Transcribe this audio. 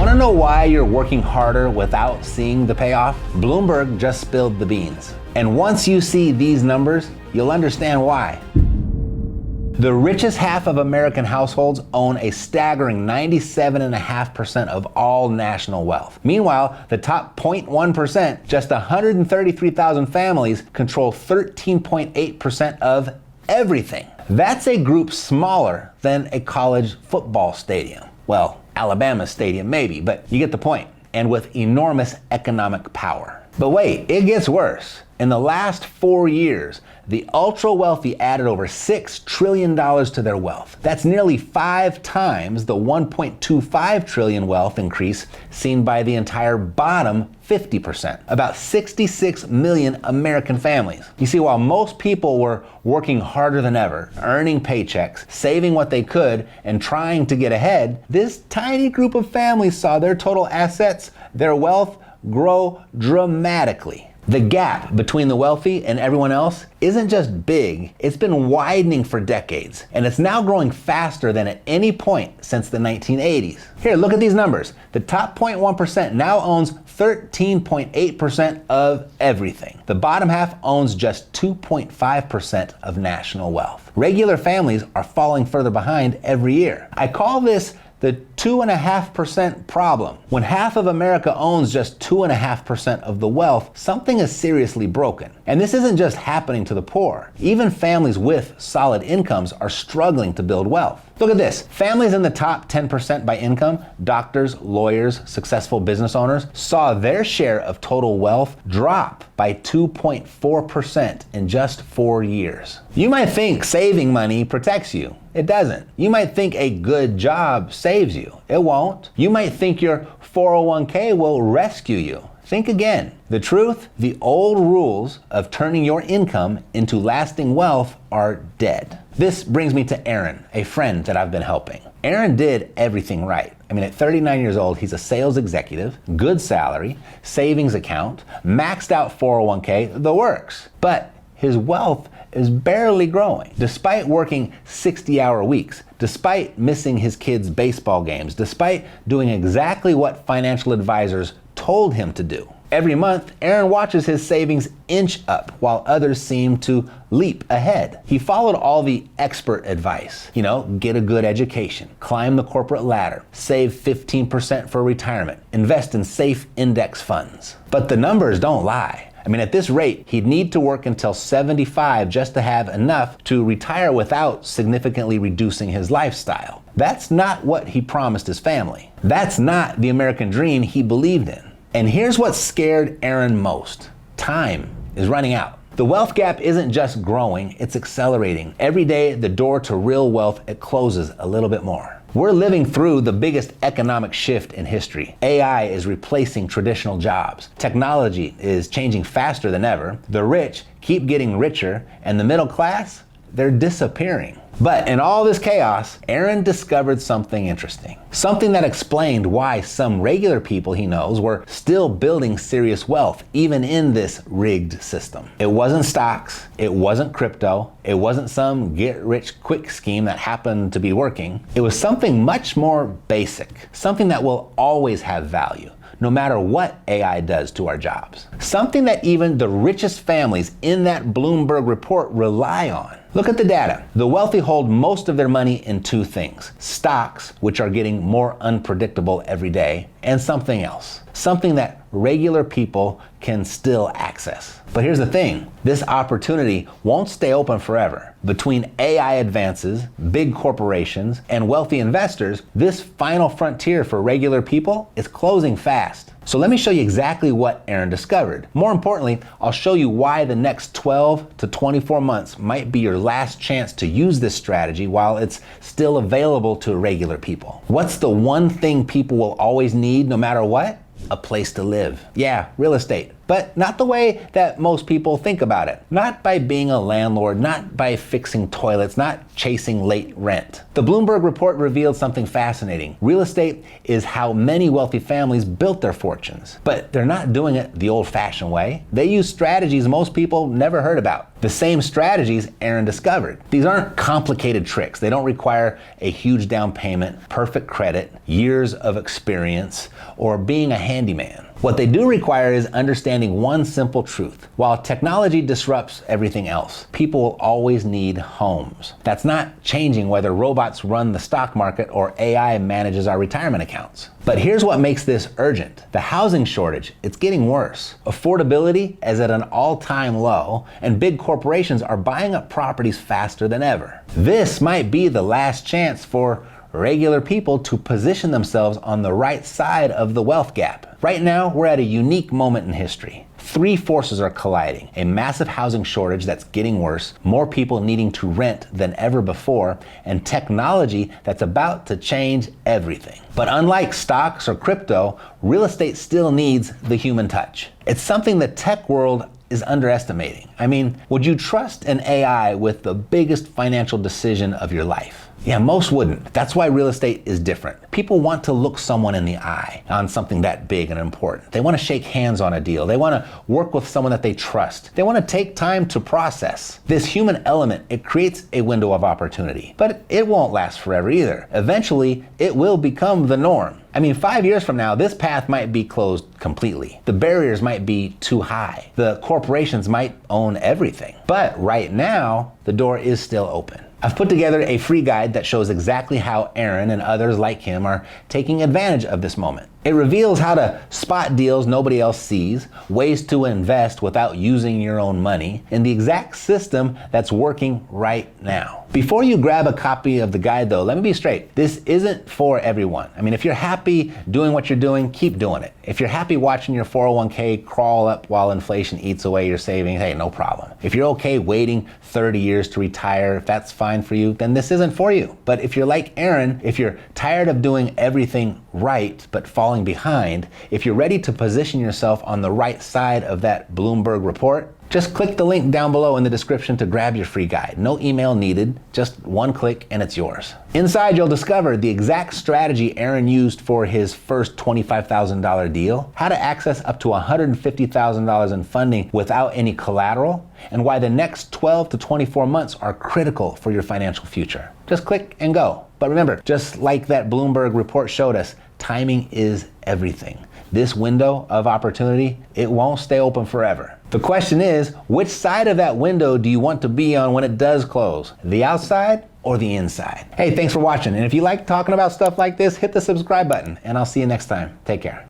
Want to know why you're working harder without seeing the payoff? Bloomberg just spilled the beans. And once you see these numbers, you'll understand why. The richest half of American households own a staggering 97.5% of all national wealth. Meanwhile, the top 0.1%, just 133,000 families, control 13.8% of everything. That's a group smaller than a college football stadium. Well, Alabama stadium maybe, but you get the point. And with enormous economic power. But wait, it gets worse. In the last 4 years, the ultra wealthy added over $6 trillion to their wealth. That's nearly 5 times the 1.25 trillion wealth increase seen by the entire bottom 50%, about 66 million American families. You see, while most people were working harder than ever, earning paychecks, saving what they could, and trying to get ahead, this tiny group of families saw their total assets, their wealth, grow dramatically. The gap between the wealthy and everyone else isn't just big, it's been widening for decades, and it's now growing faster than at any point since the 1980s. Here, look at these numbers. The top 0.1% now owns 13.8% of everything. The bottom half owns just 2.5% of national wealth. Regular families are falling further behind every year. I call this the 2.5% problem. When half of America owns just 2.5% of the wealth, something is seriously broken. And this isn't just happening to the poor. Even families with solid incomes are struggling to build wealth. Look at this. Families in the top 10% by income, doctors, lawyers, successful business owners, saw their share of total wealth drop by 2.4% in just 4 years. You might think saving money protects you. It doesn't. You might think a good job saves you. It won't. You might think your 401k will rescue you. Think again. The truth, the old rules of turning your income into lasting wealth are dead. This brings me to Aaron, a friend that I've been helping. Aaron did everything right. I mean, at 39 years old, he's a sales executive, good salary, savings account, maxed out 401k, the works. But his wealth is barely growing. Despite working 60-hour weeks, despite missing his kids' baseball games, despite doing exactly what financial advisors told him to do. Every month, Aaron watches his savings inch up while others seem to leap ahead. He followed all the expert advice. Get a good education, climb the corporate ladder, save 15% for retirement, invest in safe index funds. But the numbers don't lie. I mean, at this rate, he'd need to work until 75 just to have enough to retire without significantly reducing his lifestyle. That's not what he promised his family. That's not the American dream he believed in. And here's what scared Aaron most. Time is running out. The wealth gap isn't just growing, it's accelerating. Every day, the door to real wealth, it closes a little bit more. We're living through the biggest economic shift in history. AI is replacing traditional jobs. Technology is changing faster than ever. The rich keep getting richer, and the middle class, they're disappearing. But in all this chaos, Aaron discovered something interesting. Something that explained why some regular people he knows were still building serious wealth, even in this rigged system. It wasn't stocks, it wasn't crypto, it wasn't some get-rich-quick scheme that happened to be working. It was something much more basic, something that will always have value, no matter what AI does to our jobs. Something that even the richest families in that Bloomberg report rely on. Look at the data. The wealthy hold most of their money in 2 things. Stocks, which are getting more unpredictable every day, and something else. Something that regular people can still access. But here's the thing. This opportunity won't stay open forever. Between AI advances, big corporations, and wealthy investors, this final frontier for regular people is closing fast. So let me show you exactly what Aaron discovered. More importantly, I'll show you why the next 12 to 24 months might be your last chance to use this strategy while it's still available to regular people. What's the one thing people will always need no matter what? A place to live. Yeah, real estate. but not the way that most people think about it. Not by being a landlord, not by fixing toilets, not chasing late rent. The Bloomberg report revealed something fascinating. Real estate is how many wealthy families built their fortunes, but they're not doing it the old-fashioned way. They use strategies most people never heard about. The same strategies Aaron discovered. These aren't complicated tricks. They don't require a huge down payment, perfect credit, years of experience, or being a handyman. What they do require is understanding one simple truth. While technology disrupts everything else, people will always need homes. That's not changing whether robots run the stock market or AI manages our retirement accounts. But here's what makes this urgent. The housing shortage, it's getting worse. Affordability is at an all-time low, and big corporations are buying up properties faster than ever. This might be the last chance for regular people to position themselves on the right side of the wealth gap. Right now, we're at a unique moment in history. Three forces are colliding: a massive housing shortage that's getting worse, more people needing to rent than ever before, and technology that's about to change everything. But unlike stocks or crypto, real estate still needs the human touch. It's something the tech world is underestimating. I mean, would you trust an AI with the biggest financial decision of your life? Yeah, most wouldn't. That's why real estate is different. People want to look someone in the eye on something that big and important. They want to shake hands on a deal. They want to work with someone that they trust. They want to take time to process. This human element, it creates a window of opportunity, but it won't last forever either. Eventually, it will become the norm. I mean, 5 years from now, this path might be closed completely. The barriers might be too high. The corporations might own everything. But right now, the door is still open. I've put together a free guide that shows exactly how Aaron and others like him are taking advantage of this moment. It reveals how to spot deals nobody else sees, ways to invest without using your own money, and the exact system that's working right now. Before you grab a copy of the guide though, let me be straight. This isn't for everyone. I mean, if you're happy doing what you're doing, keep doing it. If you're happy watching your 401k crawl up while inflation eats away your savings, hey, no problem. If you're okay waiting 30 years to retire, if that's fine for you, then this isn't for you. But if you're like Aaron, if you're tired of doing everything right but falling behind, if you're ready to position yourself on the right side of that Bloomberg report, just click the link down below in the description to grab your free guide. No email needed, just one click and it's yours. Inside, you'll discover the exact strategy Aaron used for his first $25,000 deal, how to access up to $150,000 in funding without any collateral, and why the next 12 to 24 months are critical for your financial future. Just click and go. But remember, just like that Bloomberg report showed us, timing is everything. This window of opportunity, it won't stay open forever. The question is, which side of that window do you want to be on when it does close? The outside or the inside? Hey, thanks for watching. And if you like talking about stuff like this, hit the subscribe button and I'll see you next time. Take care.